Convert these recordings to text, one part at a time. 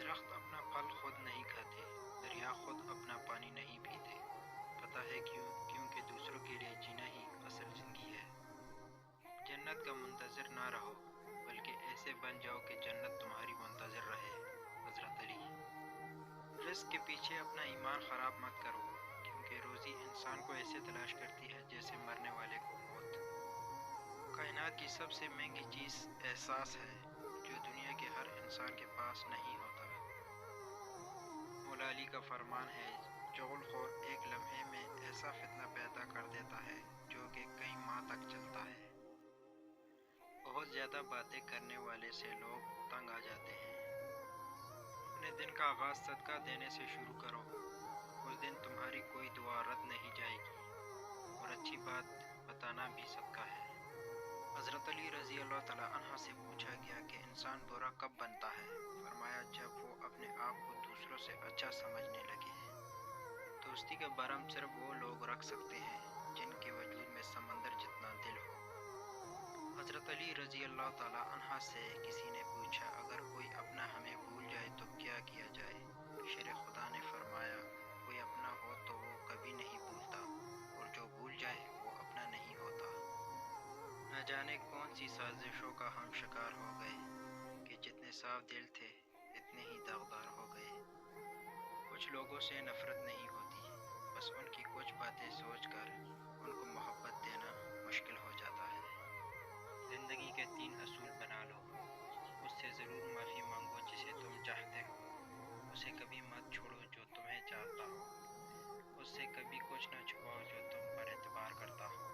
درخت اپنا پھل خود نہیں کھاتے، دریا خود اپنا پانی نہیں پیتے۔ پتہ ہے کیوں؟ کیونکہ دوسروں کے لیے جینا ہی اصل زندگی ہے۔ جنت کا منتظر نہ رہو، بلکہ ایسے بن جاؤ کہ جنت تمہاری منتظر رہے۔ حضرت علی۔ رزق کے پیچھے اپنا ایمان خراب مت کرو، کیونکہ روزی انسان کو ایسے تلاش کرتی ہے جیسے مرنے والے کو موت۔ کائنات کی سب سے مہنگی چیز احساس ہے، جو دنیا کے ہر انسان کے پاس نہیں ہوتا۔ مولا علی کا فرمان ہے، چغل خور ایک لمحے میں ایسا فتنہ پیدا کر دیتا ہے جو کہ کئی ماہ تک چلتا ہے۔ بہت زیادہ باتیں کرنے والے سے لوگ تنگ آ جاتے ہیں۔ اپنے دن کا آغاز صدقہ دینے سے شروع کرو، اس دن تمہاری کوئی دعا رد نہیں جائے گی، اور اچھی بات بتانا بھی صدقہ ہے۔ حضرت علی رضی اللہ تعالیٰ عنہ سے پوچھا گیا کہ انسان برا کب بنتا ہے؟ فرمایا، جب وہ اپنے آپ کو دوسروں سے اچھا سمجھنے لگے۔ دوستی کا برہم صرف وہ لوگ رکھ سکتے ہیں جن کے وجود میں سمندر جتنا دل ہو۔ حضرت علی رضی اللہ تعالیٰ عنہ سے کسی نے پوچھا، اگر کوئی اپنا ہمیں بھول جائے تو کیا کیا جائے؟ شیر خدا نے فرمایا، کوئی اپنا ہو تو وہ کبھی نہیں بھولتا، اور جو بھول جائے وہ اپنا نہیں ہوتا۔ نہ جانے کون سی سازشوں کا ہم شکار ہو گئے کہ جتنے صاف دل تھے اتنے ہی داغدار ہو گئے۔ کچھ لوگوں سے نفرت نہیں ہوتی، بس ان کی کچھ باتیں سوچ کر ان کو محبت دینا مشکل ہو جاتا ہے۔ زندگی کے 3 اصول بنا لو۔ اس سے ضرور معافی مانگو جسے تم چاہتے ہو، اسے کبھی مت چھوڑو جو تمہیں چاہتا ہو، اس سے کبھی کچھ نہ چھپاؤ جو تم پر اعتبار کرتا ہو۔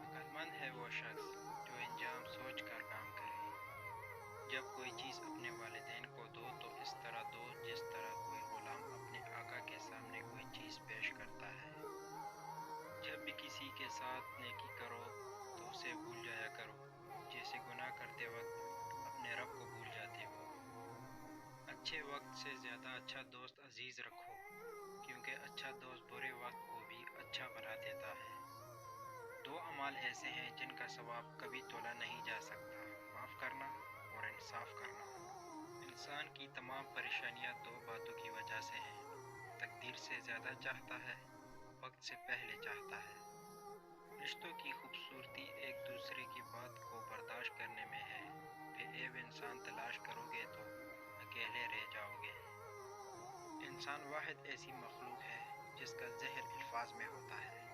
عقل مند ہے وہ شخص جو انجام سوچ کر کام کرے۔ جب کوئی چیز اپنے والدین کو دو تو اس طرح دو جس طرح کوئی غلام اپنے آقا کے سامنے کوئی چیز پیش کرتا ہے۔ جب بھی کسی کے ساتھ نیکی کرو تو اسے بھول جایا کرو، جیسے گناہ کرتے وقت اپنے رب کو بھول جاتے ہو۔ اچھے وقت سے زیادہ اچھا دوست عزیز رکھو، کیونکہ اچھا دوست برے وقت کو بھی اچھا بنا دیتا ہے۔ 2 اعمال ایسے ہیں جن کا ثواب کبھی تولا نہیں جا سکتا، معاف کرنا اور انصاف کرنا۔ انسان کی تمام پریشانیاں 2 باتوں کی وجہ سے ہیں، تقدیر سے زیادہ چاہتا ہے، وقت سے پہلے چاہتا ہے۔ رشتوں کی خوبصورتی ایک دوسرے کی بات کو برداشت کرنے میں ہے، بے عیب انسان تلاش کرو گے تو اکیلے رہ جاؤ گے۔ انسان واحد ایسی مخلوق ہے جس کا زہر الفاظ میں ہوتا ہے۔